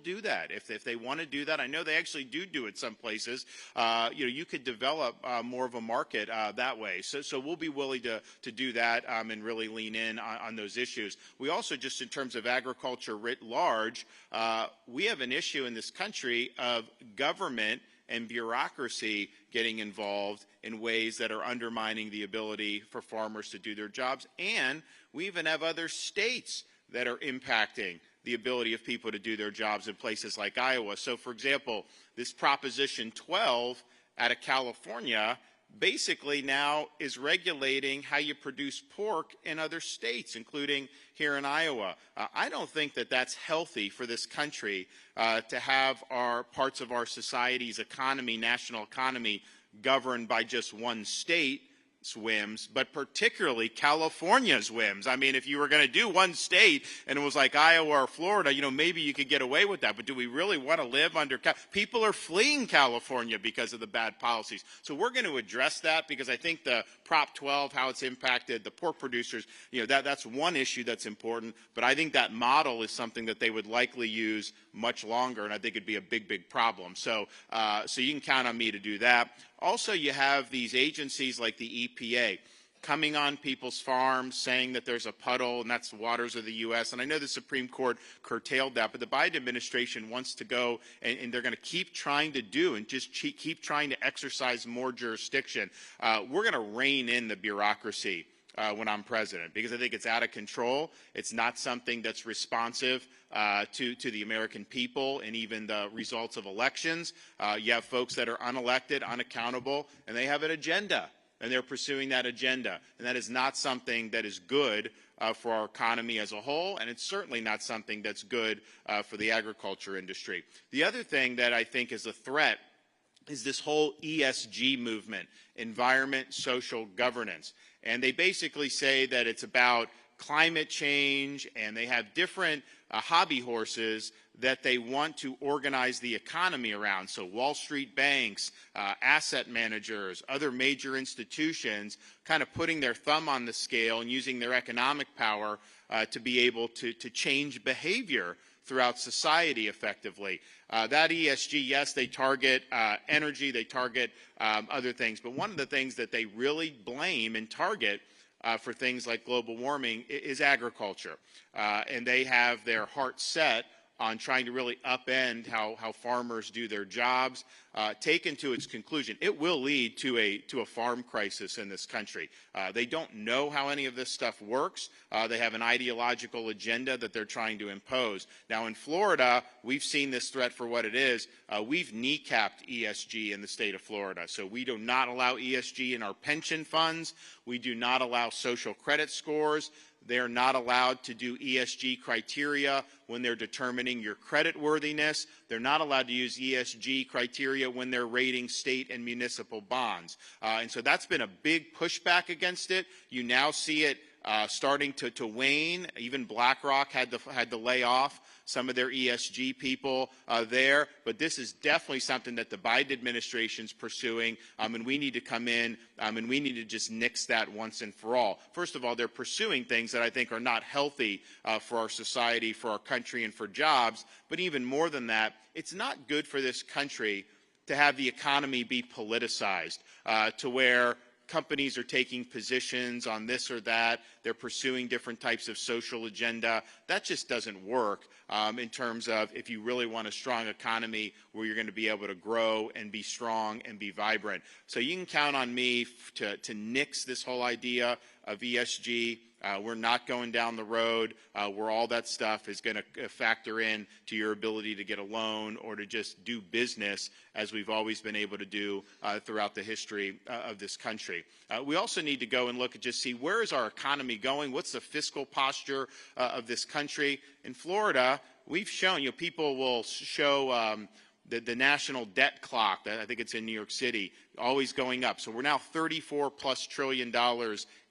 do that. If they want to do that, I know they actually do it some places. You could develop more of a market that way. So we'll be willing to do that and really lean in on those issues. We also, just in terms of agriculture writ large, we have an issue in this country of government and bureaucracy getting involved in ways that are undermining the ability for farmers to do their jobs. And we even have other states that are impacting the ability of people to do their jobs in places like Iowa. So, for example, this Proposition 12 out of California basically now is regulating how you produce pork in other states, including here in Iowa. I don't think that that's healthy for this country to have our parts of our society's economy, national economy, governed by just one state's whims, but particularly California's whims. I mean, if you were going to do one state and it was like Iowa or Florida, maybe you could get away with that. But do we really want to live under people are fleeing California because of the bad policies. So we're going to address that, because I think the Prop 12, how it's impacted the pork producers, that's one issue that's important. But I think that model is something that they would likely use much longer, and I think it'd be a big problem. So you can count on me to do that. Also, you have these agencies like the EPA coming on people's farms, saying that there's a puddle and that's the waters of the U.S. And I know the Supreme Court curtailed that, but the Biden administration wants to go, and they're going to keep trying to do and just keep trying to exercise more jurisdiction. We're going to rein in the bureaucracy when I'm president, because I think it's out of control. It's not something that's responsive to the American people and even the results of elections. You have folks that are unelected, unaccountable, and they have an agenda, and they're pursuing that agenda. And that is not something that is good for our economy as a whole, and it's certainly not something that's good for the agriculture industry. The other thing that I think is a threat is this whole ESG movement, environment, social governance. And they basically say that it's about climate change, and they have different hobby horses that they want to organize the economy around. So Wall Street banks, asset managers, other major institutions kind of putting their thumb on the scale and using their economic power to be able to change behavior throughout society effectively. That ESG, yes, they target energy, they target other things, but one of the things that they really blame and target for things like global warming is agriculture. And they have their heart set on trying to really upend how farmers do their jobs. Taken to its conclusion, it will lead to a farm crisis in this country. They don't know how any of this stuff works. They have an ideological agenda that they're trying to impose. Now in Florida, we've seen this threat for what it is. We've kneecapped ESG in the state of Florida. So we do not allow ESG in our pension funds. We do not allow social credit scores. They're not allowed to do ESG criteria when they're determining your credit worthiness. They're not allowed to use ESG criteria when they're rating state and municipal bonds. And so that's been a big pushback against it. You now see it starting to wane. Even BlackRock had to lay off some of their ESG people there. But this is definitely something that the Biden administration's pursuing, and we need to come in and we need to just nix that once and for all. First of all, they're pursuing things that I think are not healthy for our society, for our country, and for jobs. But even more than that, it's not good for this country to have the economy be politicized to where companies are taking positions on this or that. They're pursuing different types of social agenda. That just doesn't work in terms of if you really want a strong economy where you're going to be able to grow and be strong and be vibrant. So you can count on me to nix this whole idea of ESG. We're not going down the road where all that stuff is going to factor in to your ability to get a loan or to just do business as we've always been able to do throughout the history of this country. We also need to go and look and just see where is our economy going? What's the fiscal posture of this country? In Florida, we've shown, people will show the national debt clock, I think it's in New York City, always going up. So we're now $34+ trillion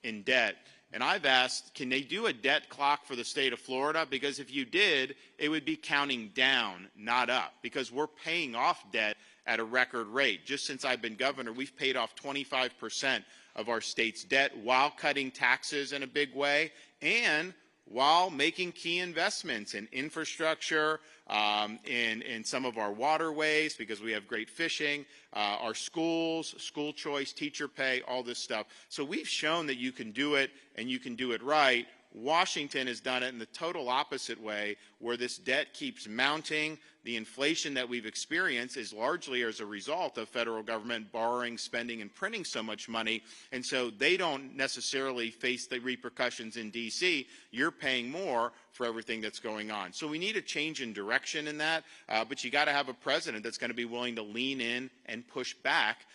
in debt. And I've asked, can they do a debt clock for the state of Florida? Because if you did, it would be counting down, not up, because we're paying off debt at a record rate. Just since I've been governor, we've paid off 25% of our state's debt while cutting taxes in a big way and while making key investments in infrastructure, in some of our waterways, because we have great fishing, our schools, school choice, teacher pay, all this stuff. So we've shown that you can do it, and you can do it right. Washington has done it in the total opposite way, where this debt keeps mounting. The inflation that we've experienced is largely as a result of federal government borrowing, spending, and printing so much money. And so they don't necessarily face the repercussions in D.C. You're paying more for everything that's going on. So we need a change in direction in that, but you got to have a president that's going to be willing to lean in and push back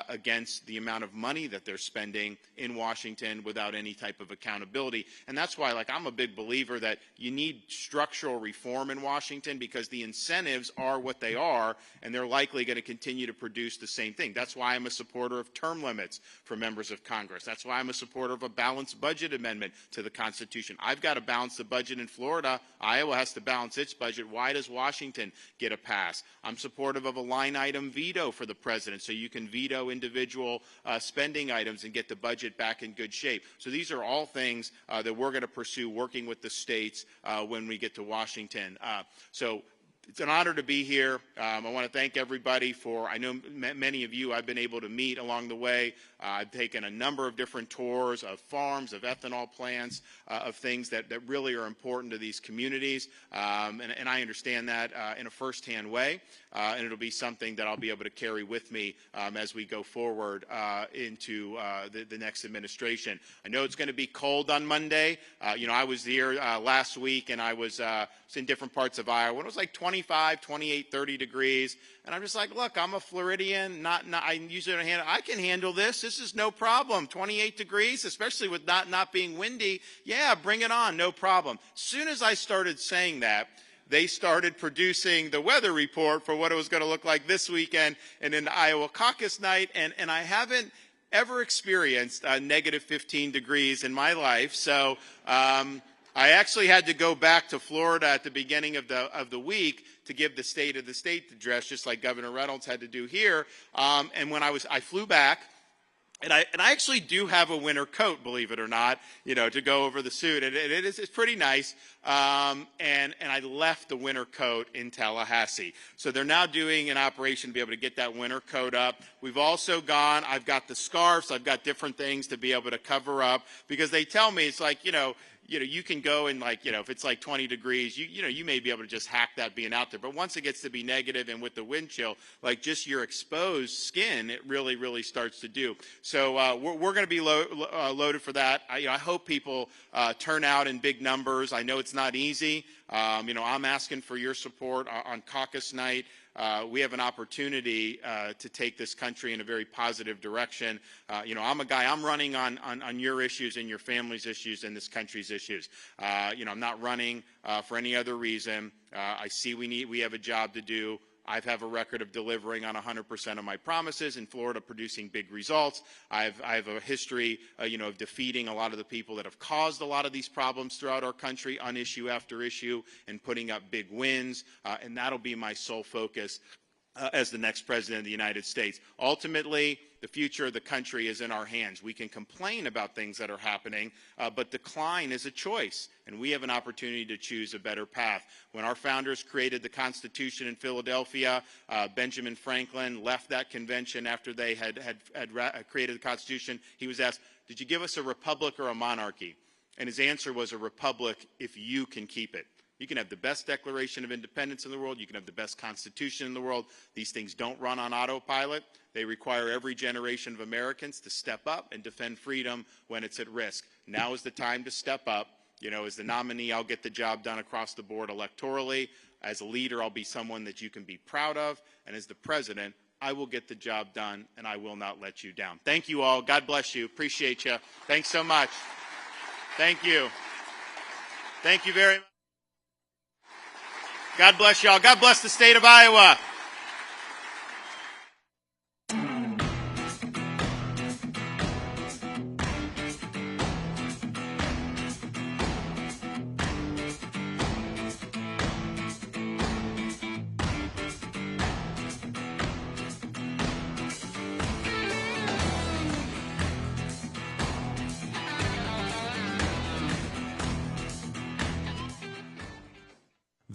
against the amount of money that they're spending in Washington without any type of accountability. And that's why, like, I'm a big believer that you need structural reform in Washington, because the incentives are what they are, and they're likely going to continue to produce the same thing. That's why I'm a supporter of term limits for members of Congress. That's why I'm a supporter of a balanced budget amendment to the Constitution. I've got to balance the budget in Florida. Iowa has to balance its budget. Why does Washington get a pass? I'm supportive of a line item veto for the president, so you can veto individual spending items and get the budget back in good shape. So these are all things that we're going to pursue working with the states when we get to Washington. So it's an honor to be here. I want to thank everybody for, I know many of you I've been able to meet along the way. I've taken a number of different tours of farms, of ethanol plants, of things that really are important to these communities. And I understand that in a firsthand way. And it'll be something that I'll be able to carry with me as we go forward into the next administration. I know it's going to be cold on Monday. I was here last week, and I was in different parts of Iowa. It was like 25, 28, 30 degrees. And I'm just like, look, I'm a Floridian. I usually don't handle. I can handle this. This is no problem. 28 degrees, especially with not being windy. Yeah, bring it on. No problem. As soon as I started saying that, they started producing the weather report for what it was going to look like this weekend and in Iowa caucus night. And I haven't ever experienced negative 15 degrees in my life. So I actually had to go back to Florida at the beginning of the week to give the State of the State address, just like Governor Reynolds had to do here. And when I flew back, and I actually do have a winter coat, believe it or not, to go over the suit. And it's pretty nice. And I left the winter coat in Tallahassee. So they're now doing an operation to be able to get that winter coat up. We've also I've got the scarves, I've got different things to be able to cover up, because they tell me it's like, you can go and if it's like 20 degrees, you may be able to just hack that being out there. But once it gets to be negative and with the wind chill, just your exposed skin, it really, really starts to do. So we're going to be loaded for that. I hope people turn out in big numbers. I know it's not easy. I'm asking for your support on caucus night. We have an opportunity to take this country in a very positive direction. I'm a guy, I'm running on your issues and your family's issues and this country's issues. I'm not running for any other reason. I see we have a job to do. I have a record of delivering on 100% of my promises, in Florida producing big results. I have a history, of defeating a lot of the people that have caused a lot of these problems throughout our country on issue after issue and putting up big wins. And that'll be my sole focus as the next president of the United States. Ultimately, the future of the country is in our hands. We can complain about things that are happening, but decline is a choice, and we have an opportunity to choose a better path. When our founders created the Constitution in Philadelphia, Benjamin Franklin left that convention after they had created the Constitution. He was asked, "Did you give us a republic or a monarchy?" And his answer was, "A republic if you can keep it." You can have the best Declaration of Independence in the world. You can have the best Constitution in the world. These things don't run on autopilot. They require every generation of Americans to step up and defend freedom when it's at risk. Now is the time to step up. As the nominee, I'll get the job done across the board electorally. As a leader, I'll be someone that you can be proud of. And as the president, I will get the job done, and I will not let you down. Thank you all. God bless you. Appreciate you. Thanks so much. Thank you. Thank you very much. God bless y'all. God bless the state of Iowa.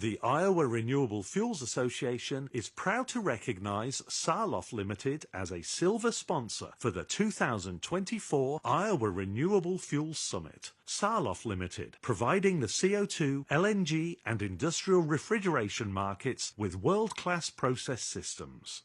The Iowa Renewable Fuels Association is proud to recognize Sarloff Limited as a silver sponsor for the 2024 Iowa Renewable Fuels Summit. Sarloff Limited, providing the CO2, LNG, and industrial refrigeration markets with world-class process systems.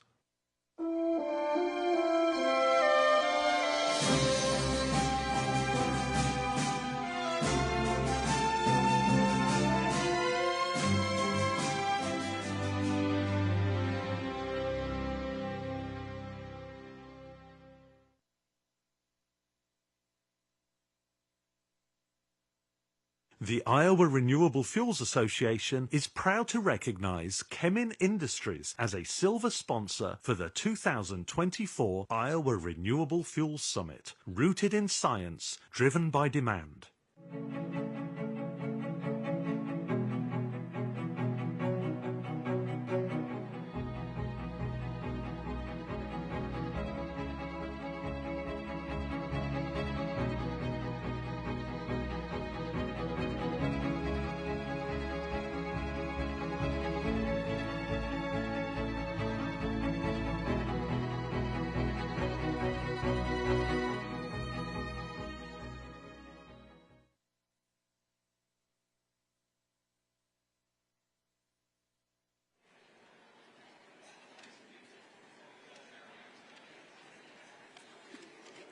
The Iowa Renewable Fuels Association is proud to recognize Chemin Industries as a silver sponsor for the 2024 Iowa Renewable Fuels Summit, rooted in science, driven by demand.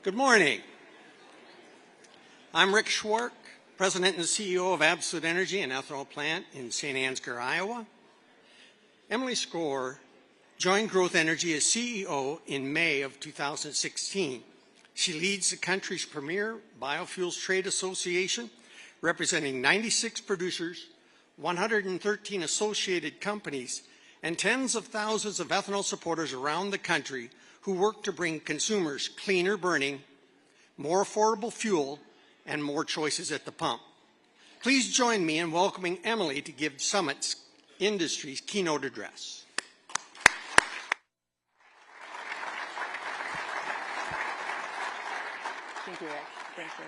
Good morning. I'm Rick Schwark, President and CEO of Absolute Energy, an ethanol plant in St. Ansgar, Iowa. Emily Score joined Growth Energy as CEO in May of 2016. She leads the country's premier biofuels trade association, representing 96 producers, 113 associated companies, and tens of thousands of ethanol supporters around the country who work to bring consumers cleaner burning, more affordable fuel, and more choices at the pump. Please join me in welcoming Emily to give Summit's Industry's keynote address. Thank you, Rick. Thank you.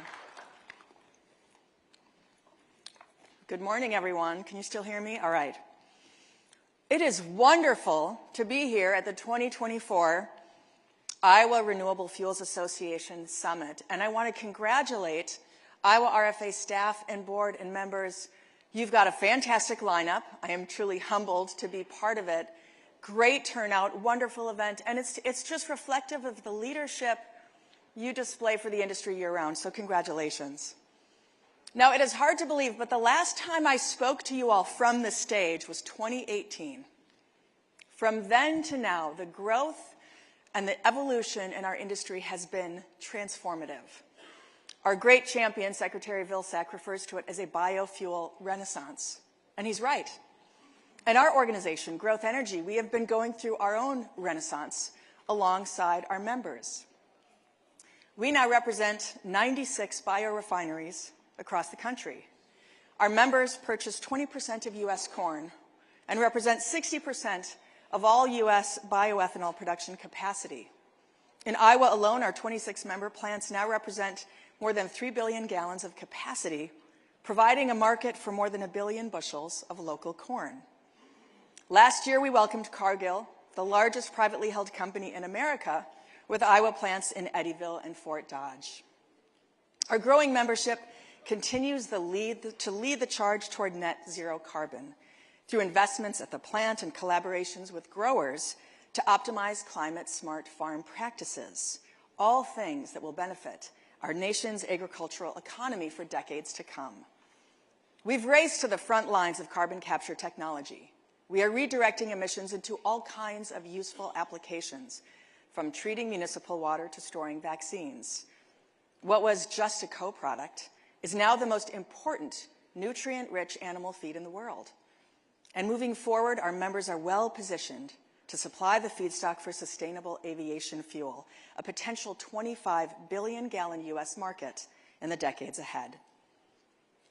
Good morning, everyone. Can you still hear me? All right. It is wonderful to be here at the 2024 Iowa Renewable Fuels Association Summit, and I want to congratulate Iowa RFA staff and board and members. You've got a fantastic lineup. I am truly humbled to be part of it. Great turnout, wonderful event, and it's just reflective of the leadership you display for the industry year-round, so congratulations. Now, it is hard to believe, but the last time I spoke to you all from this stage was 2018. From then to now, the growth and the evolution in our industry has been transformative. Our great champion, Secretary Vilsack, refers to it as a biofuel renaissance, and he's right. In our organization, Growth Energy, we have been going through our own renaissance alongside our members. We now represent 96 biorefineries across the country. Our members purchase 20% of U.S. corn and represent 60% of all U.S. bioethanol production capacity. In Iowa alone, our 26 member plants now represent more than 3 billion gallons of capacity, providing a market for more than 1 billion bushels of local corn. Last year, we welcomed Cargill, the largest privately held company in America, with Iowa plants in Eddyville and Fort Dodge. Our growing membership continues to lead the charge toward net zero carbon through investments at the plant and collaborations with growers to optimize climate-smart farm practices, all things that will benefit our nation's agricultural economy for decades to come. We've raced to the front lines of carbon capture technology. We are redirecting emissions into all kinds of useful applications, from treating municipal water to storing vaccines. What was just a co-product is now the most important nutrient-rich animal feed in the world. And moving forward, our members are well positioned to supply the feedstock for sustainable aviation fuel, a potential 25 billion gallon U.S. market in the decades ahead.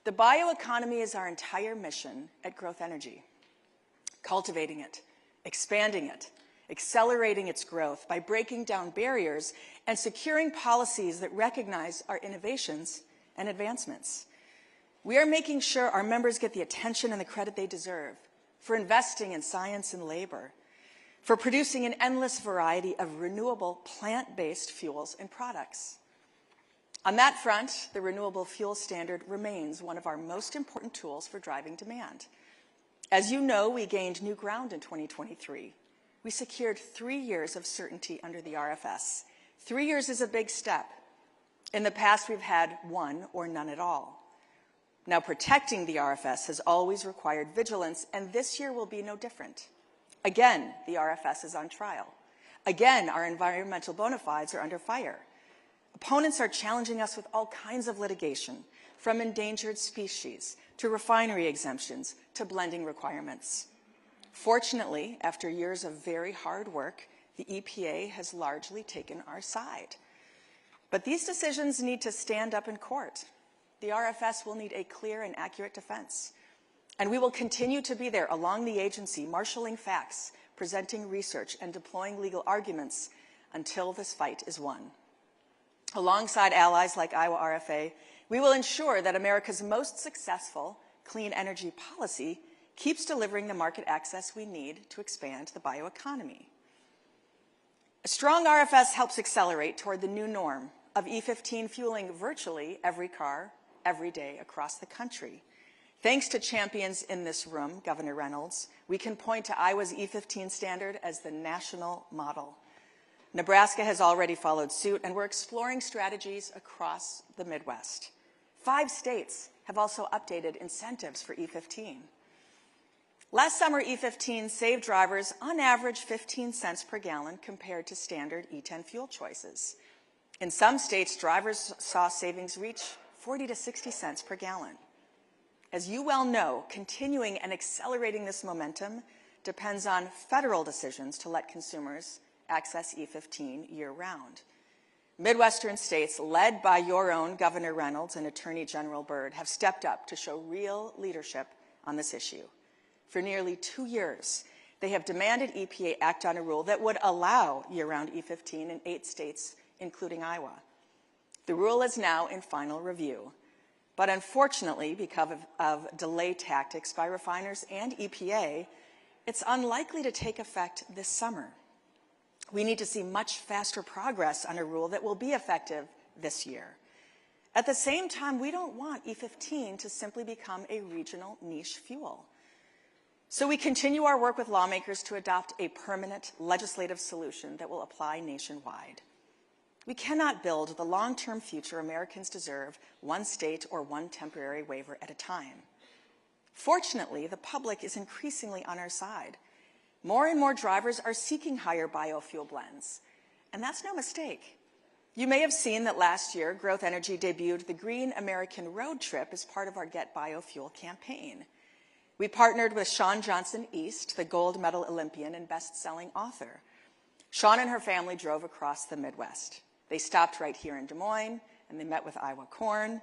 The bioeconomy is our entire mission at Growth Energy. Cultivating it, expanding it, accelerating its growth by breaking down barriers and securing policies that recognize our innovations and advancements. We are making sure our members get the attention and the credit they deserve for investing in science and labor, for producing an endless variety of renewable plant-based fuels and products. On that front, the Renewable Fuels Standard remains one of our most important tools for driving demand. As you know, we gained new ground in 2023. We secured 3 years of certainty under the RFS. 3 years is a big step. In the past, we've had 1 or none at all. Now, protecting the RFS has always required vigilance, and this year will be no different. Again, the RFS is on trial. Again, our environmental bona fides are under fire. Opponents are challenging us with all kinds of litigation, from endangered species to refinery exemptions to blending requirements. Fortunately, after years of very hard work, the EPA has largely taken our side. But these decisions need to stand up in court. The RFS will need a clear and accurate defense. And we will continue to be there along the agency, marshaling facts, presenting research, and deploying legal arguments until this fight is won. Alongside allies like Iowa RFA, we will ensure that America's most successful clean energy policy keeps delivering the market access we need to expand the bioeconomy. A strong RFS helps accelerate toward the new norm of E15 fueling virtually every car, every day across the country. Thanks to champions in this room, Governor Reynolds, we can point to Iowa's E15 standard as the national model. Nebraska has already followed suit, and we're exploring strategies across the Midwest. 5 states have also updated incentives for E15. Last summer, E15 saved drivers on average 15 cents per gallon compared to standard E10 fuel choices. In some states, drivers saw savings reach 40 to 60 cents per gallon. As you well know, continuing and accelerating this momentum depends on federal decisions to let consumers access E15 year-round. Midwestern states, led by your own Governor Reynolds and Attorney General Byrd, have stepped up to show real leadership on this issue. For nearly 2 years, they have demanded EPA act on a rule that would allow year-round E15 in 8 states, including Iowa. The rule is now in final review. But unfortunately, because of delay tactics by refiners and EPA, it's unlikely to take effect this summer. We need to see much faster progress on a rule that will be effective this year. At the same time, we don't want E15 to simply become a regional niche fuel. So we continue our work with lawmakers to adopt a permanent legislative solution that will apply nationwide. We cannot build the long-term future Americans deserve one state or one temporary waiver at a time. Fortunately, the public is increasingly on our side. More and more drivers are seeking higher biofuel blends, and that's no mistake. You may have seen that last year, Growth Energy debuted the Green American Road Trip as part of our Get Biofuel campaign. We partnered with Shawn Johnson East, the gold medal Olympian and best-selling author. Shawn and her family drove across the Midwest. They stopped right here in Des Moines, and they met with Iowa Corn.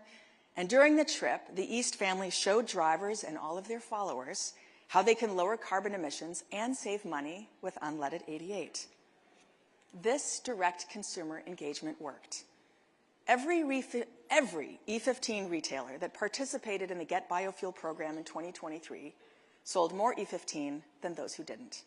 And during the trip, the East family showed drivers and all of their followers how they can lower carbon emissions and save money with unleaded 88. This direct consumer engagement worked. Every E15 retailer that participated in the Get Biofuel program in 2023 sold more E15 than those who didn't.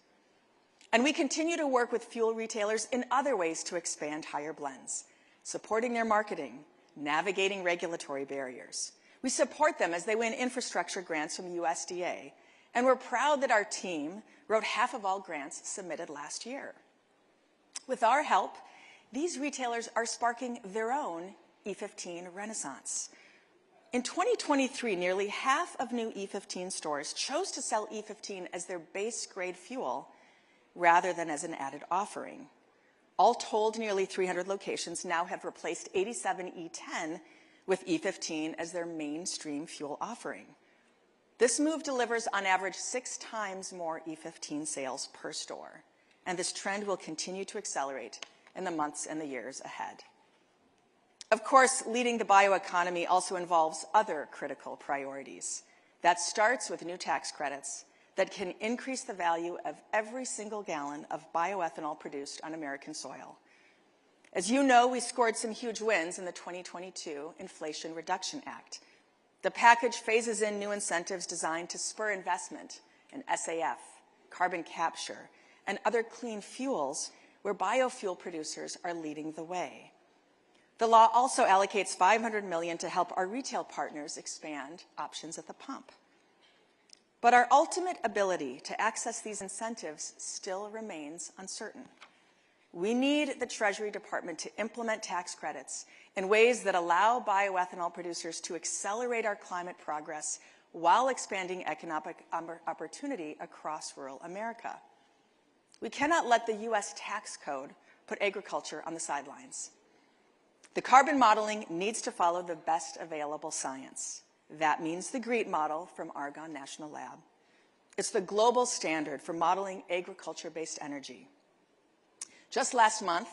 And we continue to work with fuel retailers in other ways to expand higher blends, supporting their marketing, navigating regulatory barriers. We support them as they win infrastructure grants from USDA, and we're proud that our team wrote half of all grants submitted last year. With our help, these retailers are sparking their own E15 renaissance. In 2023, nearly half of new E15 stores chose to sell E15 as their base grade fuel rather than as an added offering. All told, nearly 300 locations now have replaced 87 E10 with E15 as their mainstream fuel offering. This move delivers on average 6 times more E15 sales per store, and this trend will continue to accelerate in the months and the years ahead. Of course, leading the bioeconomy also involves other critical priorities. That starts with new tax credits that can increase the value of every single gallon of bioethanol produced on American soil. As you know, we scored some huge wins in the 2022 Inflation Reduction Act. The package phases in new incentives designed to spur investment and SAF, carbon capture, and other clean fuels where biofuel producers are leading the way. The law also allocates $500 million to help our retail partners expand options at the pump. But our ultimate ability to access these incentives still remains uncertain. We need the Treasury Department to implement tax credits in ways that allow bioethanol producers to accelerate our climate progress while expanding economic opportunity across rural America. We cannot let the U.S. tax code put agriculture on the sidelines. The carbon modeling needs to follow the best available science. That means the GREET model from Argonne National Lab. It's the global standard for modeling agriculture-based energy. Just last month,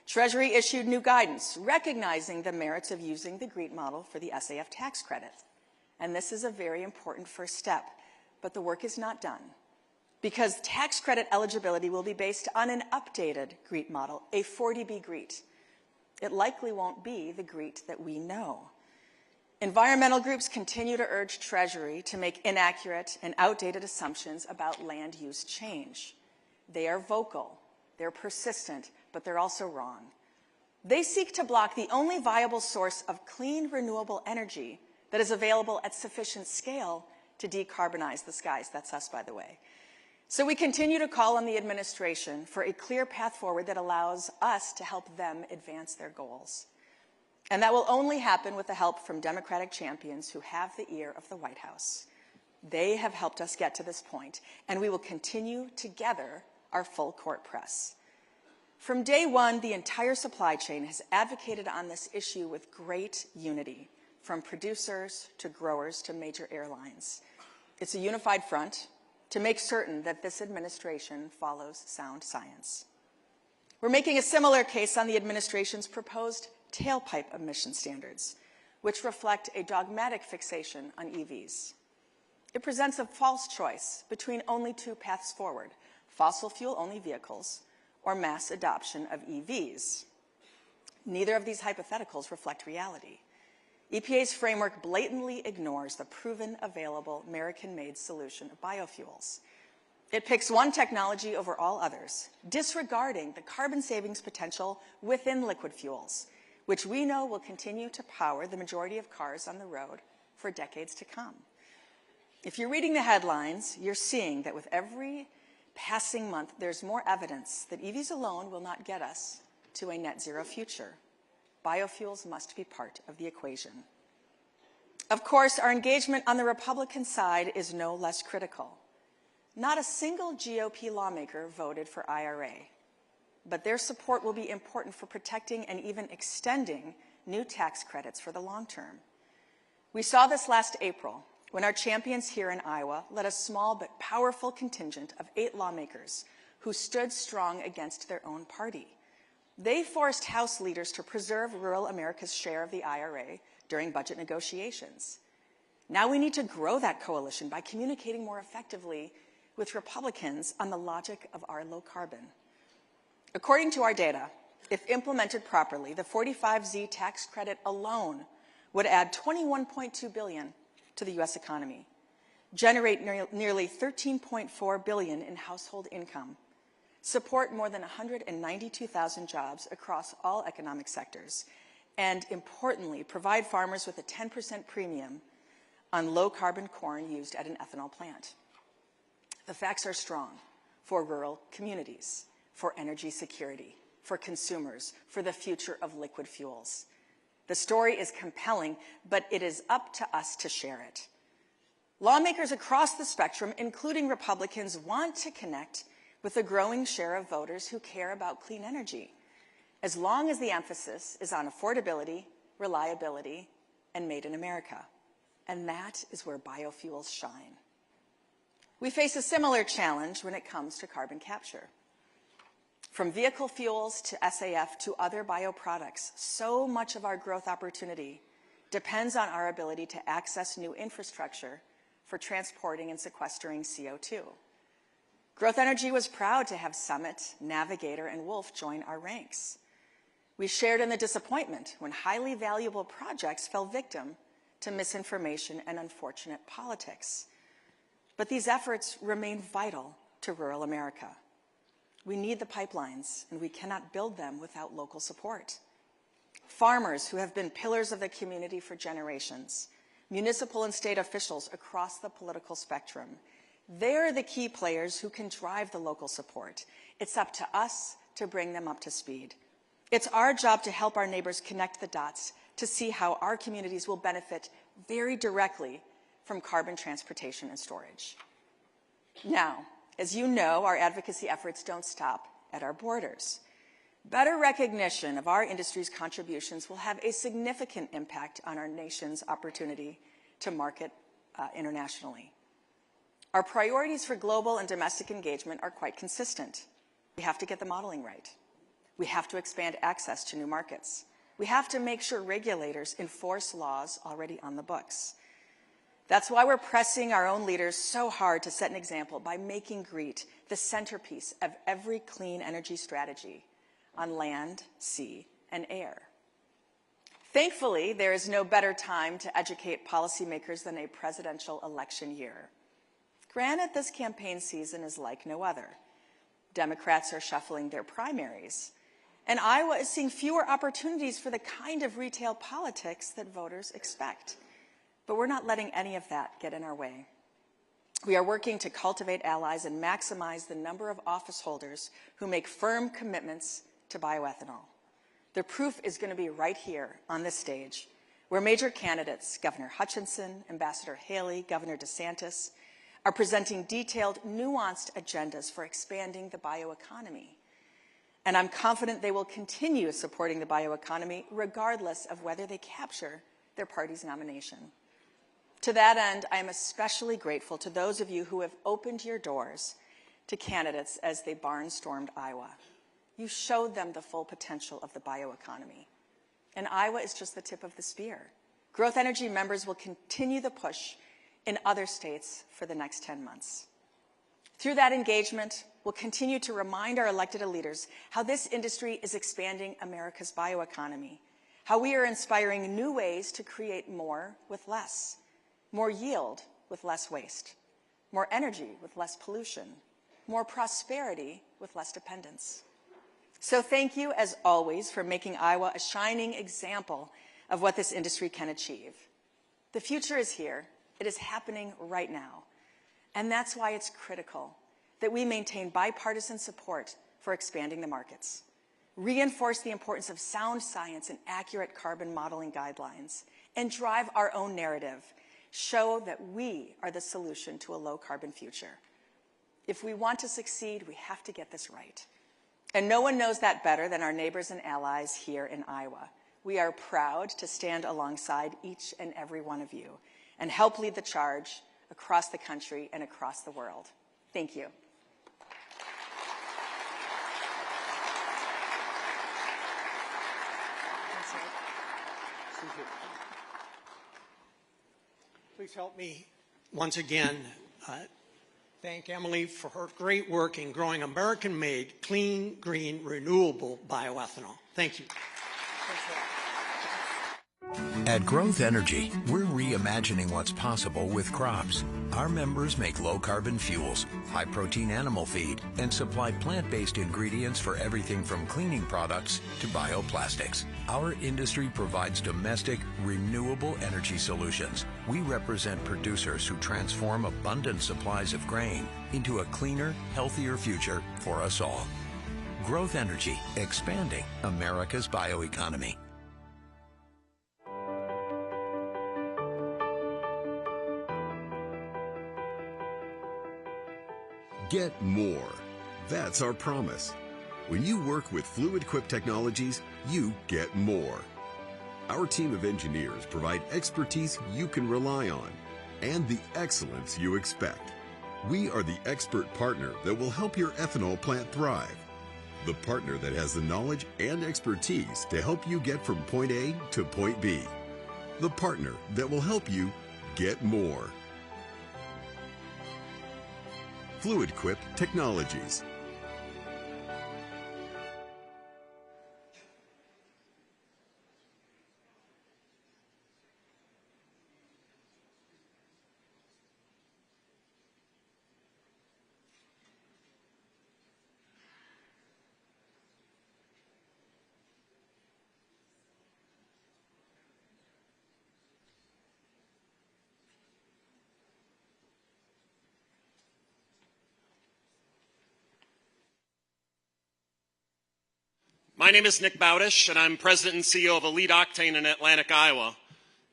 Treasury issued new guidance recognizing the merits of using the GREET model for the SAF tax credit. And this is a very important first step, but the work is not done because tax credit eligibility will be based on an updated GREET model, a 40B GREET. It likely won't be the GREET that we know. Environmental groups continue to urge Treasury to make inaccurate and outdated assumptions about land use change. They are vocal, they're persistent, but they're also wrong. They seek to block the only viable source of clean, renewable energy that is available at sufficient scale to decarbonize the skies. That's us, by the way. So we continue to call on the administration for a clear path forward that allows us to help them advance their goals. And that will only happen with the help from Democratic champions who have the ear of the White House. They have helped us get to this point, and we will continue together our full court press. From day one, the entire supply chain has advocated on this issue with great unity, from producers to growers to major airlines. It's a unified front to make certain that this administration follows sound science. We're making a similar case on the administration's proposed tailpipe emission standards, which reflect a dogmatic fixation on EVs. It presents a false choice between only two paths forward: fossil fuel-only vehicles or mass adoption of EVs. Neither of these hypotheticals reflect reality. EPA's framework blatantly ignores the proven, available, American-made solution of biofuels. It picks one technology over all others, disregarding the carbon savings potential within liquid fuels, which we know will continue to power the majority of cars on the road for decades to come. If you're reading the headlines, you're seeing that with every passing month, there's more evidence that EVs alone will not get us to a net zero future. Biofuels must be part of the equation. Of course, our engagement on the Republican side is no less critical. Not a single GOP lawmaker voted for IRA, but their support will be important for protecting and even extending new tax credits for the long term. We saw this last April when our champions here in Iowa led a small but powerful contingent of 8 lawmakers who stood strong against their own party. They forced House leaders to preserve rural America's share of the IRA during budget negotiations. Now we need to grow that coalition by communicating more effectively with Republicans on the logic of our low carbon. According to our data, if implemented properly, the 45Z tax credit alone would add $21.2 billion to the U.S. economy, generate nearly $13.4 billion in household income, support more than 192,000 jobs across all economic sectors, and importantly, provide farmers with a 10% premium on low-carbon corn used at an ethanol plant. The facts are strong for rural communities, for energy security, for consumers, for the future of liquid fuels. The story is compelling, but it is up to us to share it. Lawmakers across the spectrum, including Republicans, want to connect with a growing share of voters who care about clean energy, as long as the emphasis is on affordability, reliability, and made in America. And that is where biofuels shine. We face a similar challenge when it comes to carbon capture. From vehicle fuels to SAF to other bioproducts, so much of our growth opportunity depends on our ability to access new infrastructure for transporting and sequestering CO2. Growth Energy was proud to have Summit, Navigator, and Wolf join our ranks. We shared in the disappointment when highly valuable projects fell victim to misinformation and unfortunate politics. But these efforts remain vital to rural America. We need the pipelines, and we cannot build them without local support. Farmers who have been pillars of the community for generations, municipal and state officials across the political spectrum, they're the key players who can drive the local support. It's up to us to bring them up to speed. It's our job to help our neighbors connect the dots to see how our communities will benefit very directly from carbon transportation and storage. Now, as you know, our advocacy efforts don't stop at our borders. Better recognition of our industry's contributions will have a significant impact on our nation's opportunity to market internationally. Our priorities for global and domestic engagement are quite consistent. We have to get the modeling right. We have to expand access to new markets. We have to make sure regulators enforce laws already on the books. That's why we're pressing our own leaders so hard to set an example by making GREET the centerpiece of every clean energy strategy on land, sea, and air. Thankfully, there is no better time to educate policymakers than a presidential election year. Granted, this campaign season is like no other. Democrats are shuffling their primaries, and Iowa is seeing fewer opportunities for the kind of retail politics that voters expect. But we're not letting any of that get in our way. We are working to cultivate allies and maximize the number of office holders who make firm commitments to bioethanol. The proof is going to be right here on this stage, where major candidates, Governor Hutchinson, Ambassador Haley, Governor DeSantis, are presenting detailed, nuanced agendas for expanding the bioeconomy. And I'm confident they will continue supporting the bioeconomy regardless of whether they capture their party's nomination. To that end, I am especially grateful to those of you who have opened your doors to candidates as they barnstormed Iowa. You showed them the full potential of the bioeconomy. And Iowa is just the tip of the spear. Growth Energy members will continue the push in other states for the next 10 months. Through that engagement, we'll continue to remind our elected leaders how this industry is expanding America's bioeconomy, how we are inspiring new ways to create more with less, more yield with less waste, more energy with less pollution, more prosperity with less dependence. So thank you, as always, for making Iowa a shining example of what this industry can achieve. The future is here. It is happening right now. And that's why it's critical that we maintain bipartisan support for expanding the markets, reinforce the importance of sound science and accurate carbon modeling guidelines, and drive our own narrative, show that we are the solution to a low-carbon future. If we want to succeed, we have to get this right. And no one knows that better than our neighbors and allies here in Iowa. We are proud to stand alongside each and every one of you and help lead the charge across the country and across the world. Thank you. Thank you. Please help me once again thank Emily for her great work in growing American-made, clean, green, renewable bioethanol. Thank you. At Growth Energy, we're reimagining what's possible with crops. Our members make low-carbon fuels, high-protein animal feed, and supply plant-based ingredients for everything from cleaning products to bioplastics. Our industry provides domestic, renewable energy solutions. We represent producers who transform abundant supplies of grain into a cleaner, healthier future for us all. Growth Energy, expanding America's bioeconomy. Get more. That's our promise. When you work with Fluid Quip Technologies, you get more. Our team of engineers provide expertise you can rely on and the excellence you expect. We are the expert partner that will help your ethanol plant thrive. The partner that has the knowledge and expertise to help you get from point A to point B. The partner that will help you get more. Fluid Quip Technologies. My name is Nick Bowdish, and I'm President and CEO of Elite Octane in Atlantic, Iowa.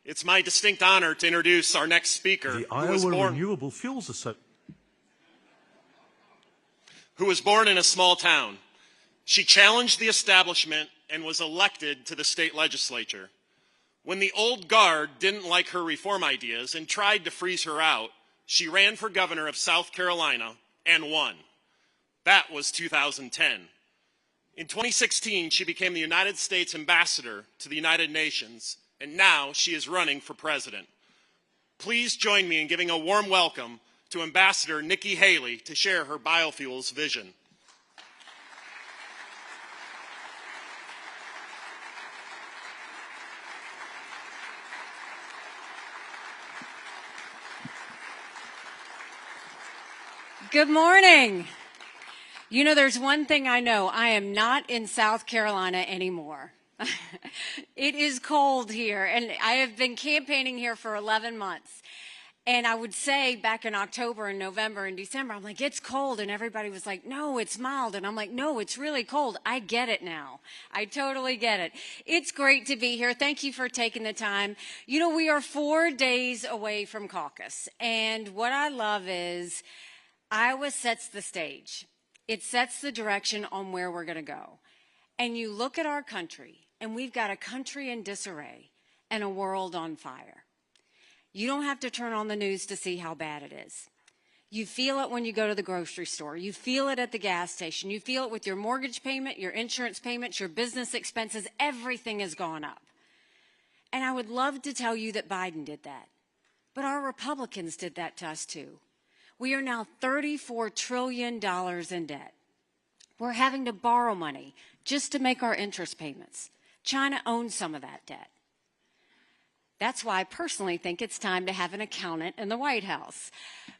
It's my distinct honor to introduce our next speaker, The Iowa Renewable Fuels Association. who was born in a small town. She challenged the establishment and was elected to the state legislature. When the old guard didn't like her reform ideas and tried to freeze her out, she ran for governor of South Carolina and won. That was 2010. In 2016, she became the United States ambassador to the United Nations, and now she is running for president. Please join me in giving a warm welcome to Ambassador Nikki Haley to share her biofuels vision. Good morning. You know, there's one thing I know. I am not in South Carolina anymore. It is cold here, and I have been campaigning here for 11 months. And I would say back in October and November and December, I'm like, it's cold. And everybody was like, no, it's mild. And I'm like, no, it's really cold. I get it now. I totally get it. It's great to be here. Thank you for taking the time. You know, we are 4 days away from caucus. And what I love is Iowa sets the stage. It sets the direction on where we're going to go. And you look at our country, and we've got a country in disarray and a world on fire. You don't have to turn on the news to see how bad it is. You feel it when you go to the grocery store. You feel it at the gas station. You feel it with your mortgage payment, your insurance payments, your business expenses. Everything has gone up. And I would love to tell you that Biden did that. But our Republicans did that to us too. We are now $34 trillion in debt. We're having to borrow money just to make our interest payments. China owns some of that debt. That's why I personally think it's time to have an accountant in the White House.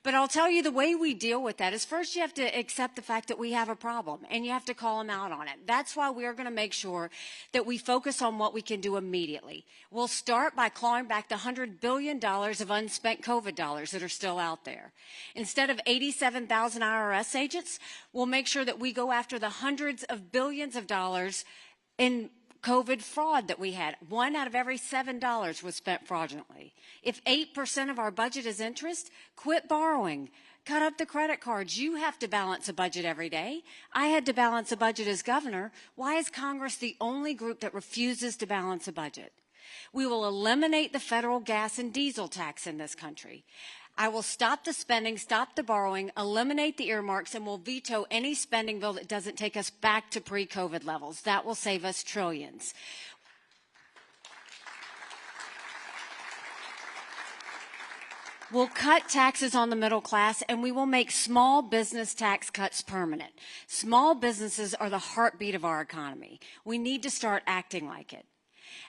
But I'll tell you, the way we deal with that is first you have to accept the fact that we have a problem, and you have to call them out on it. That's why we're going to make sure that we focus on what we can do immediately. We'll start by clawing back the $100 billion of unspent COVID dollars that are still out there. Instead of 87,000 IRS agents, we'll make sure that we go after the hundreds of billions of dollars in COVID fraud that we had. 1 out of every $7 was spent fraudulently. If 8% of our budget is interest, quit borrowing. Cut up the credit cards. You have to balance a budget every day. I had to balance a budget as governor. Why is Congress the only group that refuses to balance a budget? We will eliminate the federal gas and diesel tax in this country. I will stop the spending, stop the borrowing, eliminate the earmarks, and will veto any spending bill that doesn't take us back to pre-COVID levels. That will save us trillions. We'll cut taxes on the middle class, and we will make small business tax cuts permanent. Small businesses are the heartbeat of our economy. We need to start acting like it.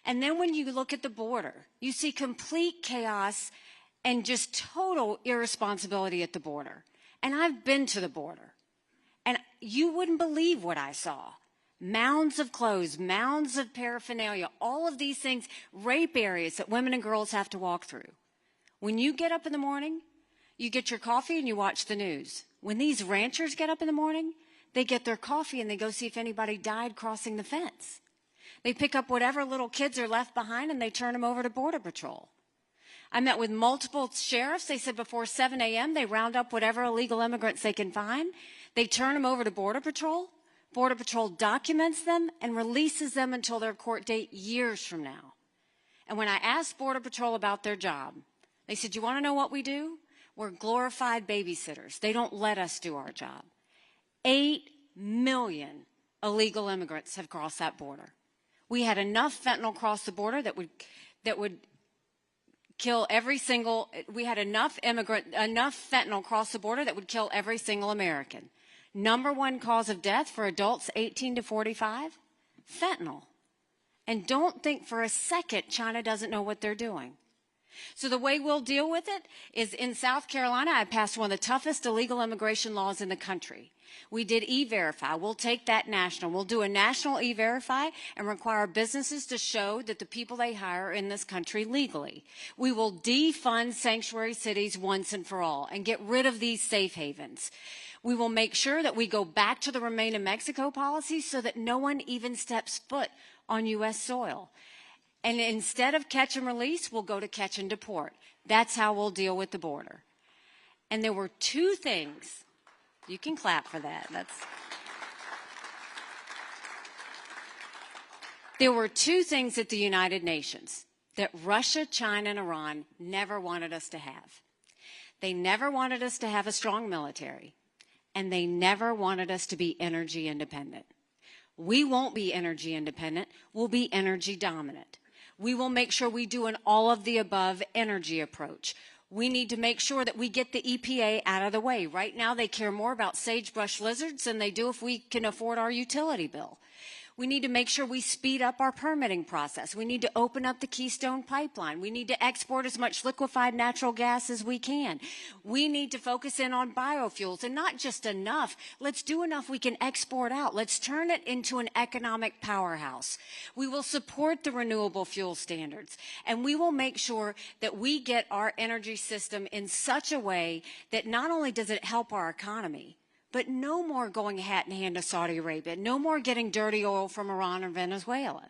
And then when you look at the border, you see complete chaos and just total irresponsibility at the border. And I've been to the border, and you wouldn't believe what I saw. Mounds of clothes, mounds of paraphernalia, all of these things, rape areas that women and girls have to walk through. When you get up in the morning, you get your coffee and you watch the news. When these ranchers get up in the morning, they get their coffee and they go see if anybody died crossing the fence. They pick up whatever little kids are left behind and they turn them over to Border Patrol. I met with multiple sheriffs. They said before 7 a.m. they round up whatever illegal immigrants they can find. They turn them over to Border Patrol. Border Patrol documents them and releases them until their court date years from now. And when I asked Border Patrol about their job, they said, you want to know what we do? We're glorified babysitters. They don't let us do our job. 8 million illegal immigrants have crossed that border. We had enough fentanyl cross the border that would kill every single, we had enough fentanyl cross the border that would kill every single American. Number 1 cause of death for adults 18 to 45, fentanyl. And don't think for a second China doesn't know what they're doing. So the way we'll deal with it is in South Carolina, I passed one of the toughest illegal immigration laws in the country. We did E-Verify. We'll take that national. We'll do a national E-Verify and require businesses to show that the people they hire are in this country legally. We will defund sanctuary cities once and for all and get rid of these safe havens. We will make sure that we go back to the Remain in Mexico policy so that no one even steps foot on U.S. soil. And instead of catch and release, we'll go to catch and deport. That's how we'll deal with the border. And there were two things. You can clap for that. There were two things at the United Nations that Russia, China, and Iran never wanted us to have. They never wanted us to have a strong military, and they never wanted us to be energy independent. We won't be energy independent. We'll be energy dominant. We will make sure we do an all-of-the-above energy approach. We need to make sure that we get the EPA out of the way. Right now, they care more about sagebrush lizards than they do if we can afford our utility bill. We need to make sure we speed up our permitting process. We need to open up the Keystone Pipeline. We need to export as much liquefied natural gas as we can. We need to focus in on biofuels, and not just enough. Let's do enough we can export out. Let's turn it into an economic powerhouse. We will support the renewable fuel standards, and we will make sure that we get our energy system in such a way that not only does it help our economy, but no more going hat in hand to Saudi Arabia, no more getting dirty oil from Iran or Venezuela.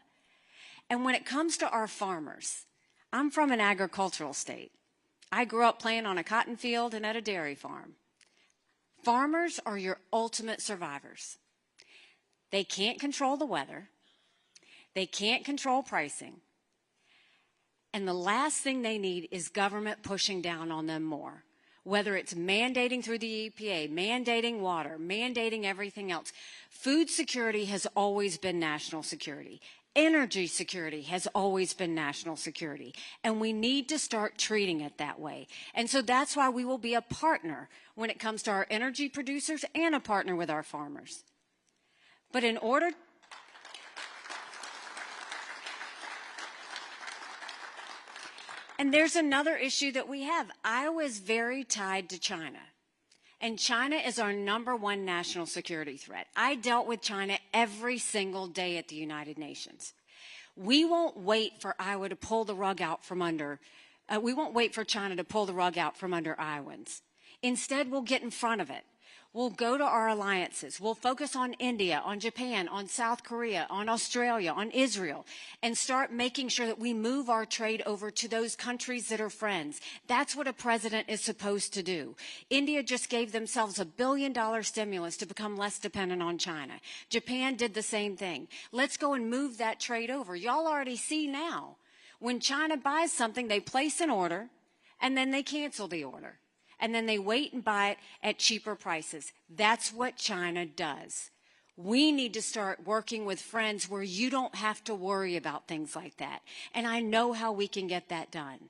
And when it comes to our farmers, I'm from an agricultural state. I grew up playing on a cotton field and at a dairy farm. Farmers are your ultimate survivors. They can't control the weather. They can't control pricing. And the last thing they need is government pushing down on them more. Whether it's mandating through the EPA, mandating water, mandating everything else. Food security has always been national security. Energy security has always been national security. And we need to start treating it that way. And so that's why we will be a partner when it comes to our energy producers and a partner with our farmers. But in order And there's another issue that we have. Iowa is very tied to China. And China is our #1 national security threat. I dealt with China every single day at the United Nations. We won't wait for Iowa to pull the rug out from under. We won't wait for China to pull the rug out from under Iowans. Instead, we'll get in front of it. We'll go to our alliances. We'll focus on India, on Japan, on South Korea, on Australia, on Israel, and start making sure that we move our trade over to those countries that are friends. That's what a president is supposed to do. India just gave themselves $1 billion stimulus to become less dependent on China. Japan did the same thing. Let's go and move that trade over. Y'all already see now, when China buys something, they place an order, and then they cancel the order. And then they wait and buy it at cheaper prices. That's what China does. We need to start working with friends where you don't have to worry about things like that. And I know how we can get that done.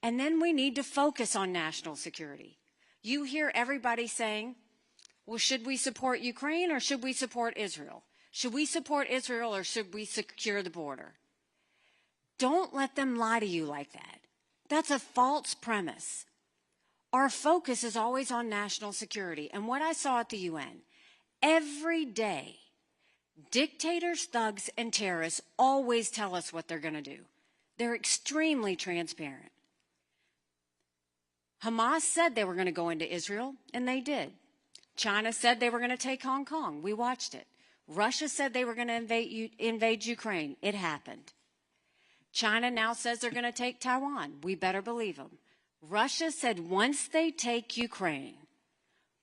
And then we need to focus on national security. You hear everybody saying, well, should we support Ukraine or should we support Israel? Should we support Israel or should we secure the border? Don't let them lie to you like that. That's a false premise. Our focus is always on national security. And what I saw at the UN, every day, dictators, thugs, and terrorists always tell us what they're going to do. They're extremely transparent. Hamas said they were going to go into Israel, and they did. China said they were going to take Hong Kong. We watched it. Russia said they were going to invade Ukraine. It happened. China now says they're going to take Taiwan. We better believe them. Russia said once they take Ukraine,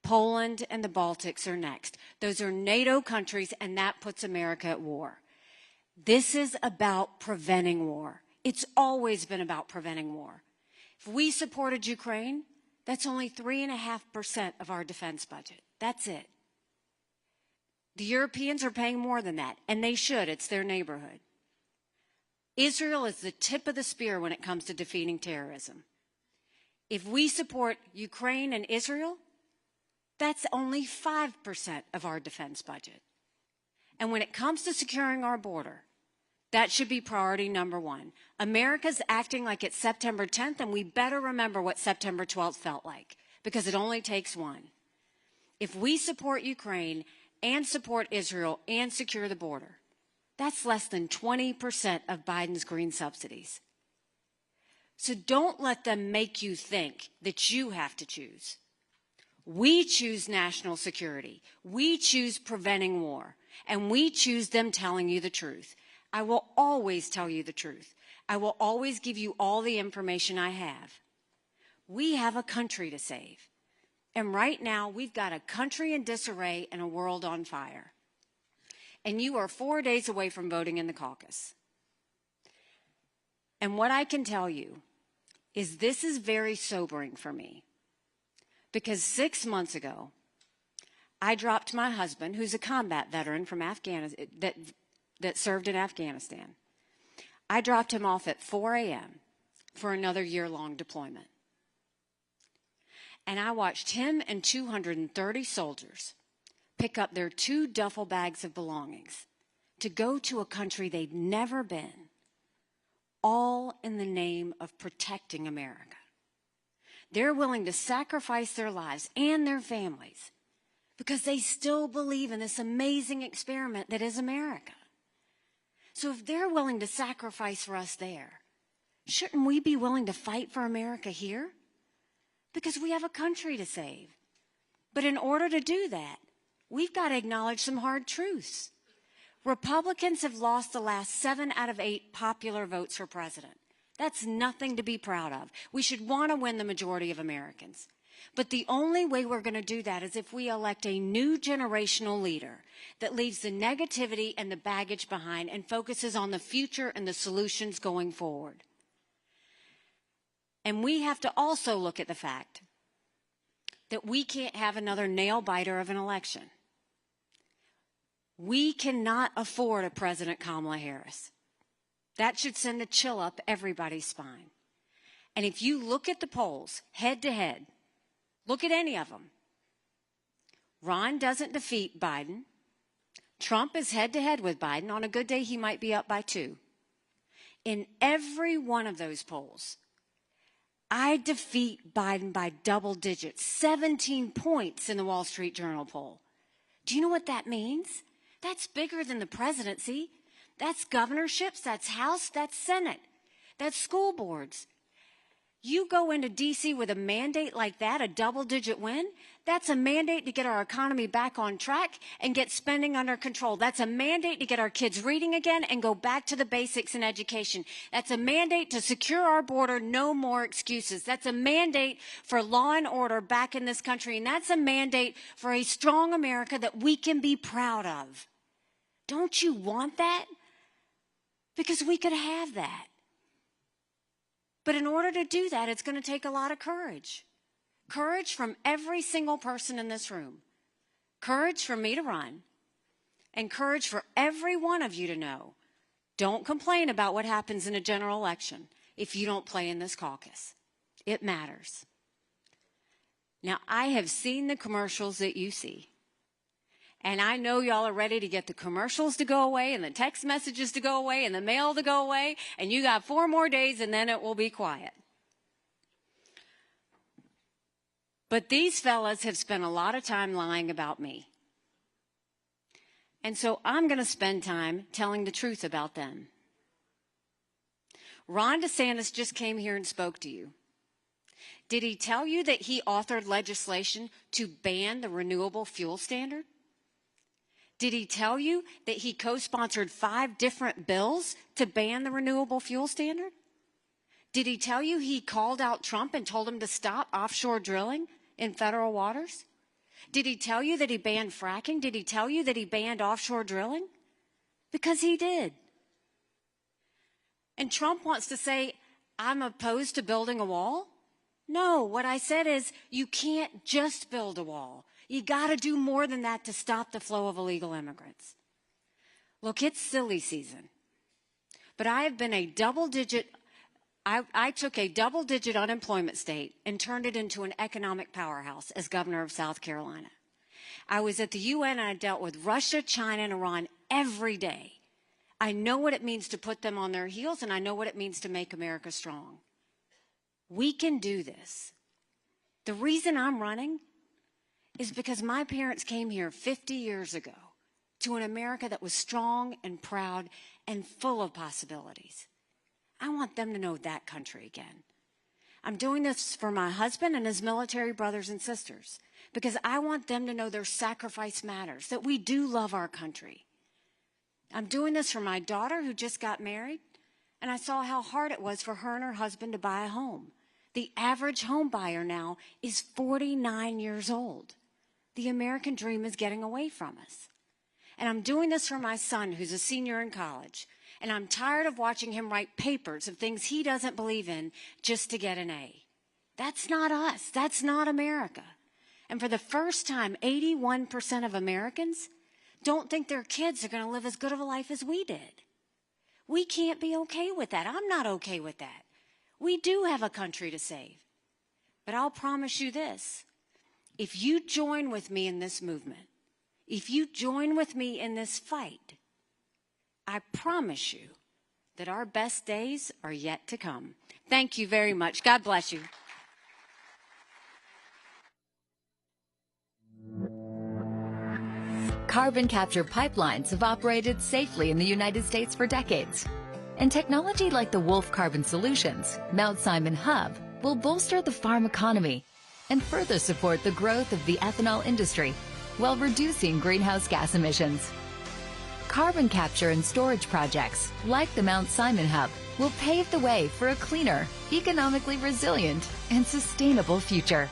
Poland and the Baltics are next. Those are NATO countries, and that puts America at war. This is about preventing war. It's always been about preventing war. If we supported Ukraine, that's only 3.5% of our defense budget. That's it. The Europeans are paying more than that, and they should. It's their neighborhood. Israel is the tip of the spear when it comes to defeating terrorism. If we support Ukraine and Israel, that's only 5% of our defense budget. And when it comes to securing our border, That should be priority number one. America's acting like it's September 10th, and we better remember what September 12th felt like, because it only takes one. If we support Ukraine and support Israel and secure the border, that's less than 20% of Biden's green subsidies. So don't let them make you think that you have to choose. We choose national security. We choose preventing war. And we choose them telling you the truth. I will always tell you the truth. I will always give you all the information I have. We have a country to save. And right now, we've got a country in disarray and a world on fire. And you are 4 days away from voting in the caucus. And what I can tell you is this is very sobering for me. Because 6 months ago, I dropped my husband, who's a combat veteran from Afghanistan, that served in Afghanistan. I dropped him off at 4 a.m. for another year-long deployment. And I watched him and 230 soldiers pick up their 2 duffel bags of belongings to go to a country they'd never been, all in the name of protecting America. They're willing to sacrifice their lives and their families because they still believe in this amazing experiment that is America. So if they're willing to sacrifice for us there, shouldn't we be willing to fight for America here? Because we have a country to save. But in order to do that, we've got to acknowledge some hard truths. Republicans have lost the last 7 out of 8 popular votes for president. That's nothing to be proud of. We should want to win the majority of Americans. But the only way we're going to do that is if we elect a new generational leader that leaves the negativity and the baggage behind and focuses on the future and the solutions going forward. And we have to also look at the fact that we can't have another nail-biter of an election. We cannot afford a President Kamala Harris. That should send a chill up everybody's spine. And if you look at the polls head to head, look at any of them. Ron doesn't defeat Biden. Trump is head to head with Biden. On a good day, he might be up by 2. In every one of those polls, I defeat Biden by double digits, 17 points in the Wall Street Journal poll. Do you know what that means? That's bigger than the presidency. That's governorships, that's House, that's Senate, that's school boards. You go into D.C. with a mandate like that, a double-digit win, that's a mandate to get our economy back on track and get spending under control. That's a mandate to get our kids reading again and go back to the basics in education. That's a mandate to secure our border, no more excuses. That's a mandate for law and order back in this country, and that's a mandate for a strong America that we can be proud of. Don't you want that? Because we could have that. But in order to do that, it's going to take a lot of courage. Courage from every single person in this room. Courage for me to run. And courage for every one of you to know. Don't complain about what happens in a general election if you don't play in this caucus. It matters. Now, I have seen the commercials that you see. And I know y'all are ready to get the commercials to go away and the text messages to go away and the mail to go away. And you got 4 more days and then it will be quiet. But these fellas have spent a lot of time lying about me. And so I'm going to spend time telling the truth about them. Ron DeSantis just came here and spoke to you. Did he tell you that he authored legislation to ban the renewable fuel standard? Did he tell you that he co-sponsored 5 different bills to ban the renewable fuel standard? Did he tell you he called out Trump and told him to stop offshore drilling in federal waters? Did he tell you that he banned fracking? Did he tell you that he banned offshore drilling? Because he did. And Trump wants to say, I'm opposed to building a wall? No, what I said is you can't just build a wall. You got to do more than that to stop the flow of illegal immigrants. Look, it's silly season. But I have been I took a double-digit unemployment state and turned it into an economic powerhouse as governor of South Carolina. I was at the UN and I dealt with Russia, China, and Iran every day. I know what it means to put them on their heels, and I know what it means to make America strong. We can do this. The reason I'm running is because my parents came here 50 years ago to an America that was strong and proud and full of possibilities. I want them to know that country again. I'm doing this for my husband and his military brothers and sisters because I want them to know their sacrifice matters, that we do love our country. I'm doing this for my daughter who just got married, and I saw how hard it was for her and her husband to buy a home. The average home buyer now is 49 years old. The American dream is getting away from us. And I'm doing this for my son who's a senior in college, and I'm tired of watching him write papers of things he doesn't believe in just to get an A. That's not us. That's not America. And for the first time, 81% of Americans don't think their kids are going to live as good of a life as we did. We can't be okay with that. I'm not okay with that. We do have a country to save. But I'll promise you this. If you join with me in this movement, if you join with me in this fight, I promise you that our best days are yet to come. Thank you very much. God bless you. Carbon capture pipelines have operated safely in the United States for decades. And technology like the Wolf Carbon Solutions, Mount Simon Hub, will bolster the farm economy and further support the growth of the ethanol industry while reducing greenhouse gas emissions. Carbon capture and storage projects like the Mount Simon Hub will pave the way for a cleaner, economically resilient, and sustainable future.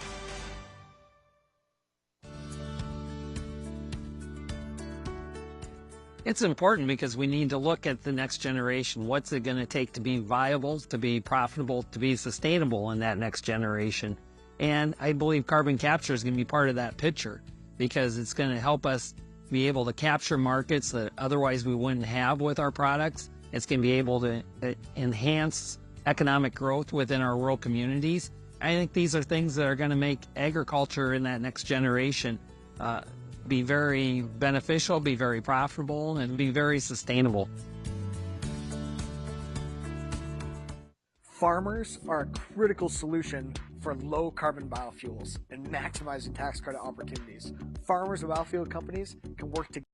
It's important because we need to look at the next generation. What's it going to take to be viable, to be profitable, to be sustainable in that next generation? And I believe carbon capture is going to be part of that picture because it's going to help us be able to capture markets that otherwise we wouldn't have with our products. It's going to be able to enhance economic growth within our rural communities. I think these are things that are going to make agriculture in that next generation be very beneficial, be very profitable, and be very sustainable. Farmers are a critical solution for low carbon biofuels and maximizing tax credit opportunities. Farmers and biofuel companies can work together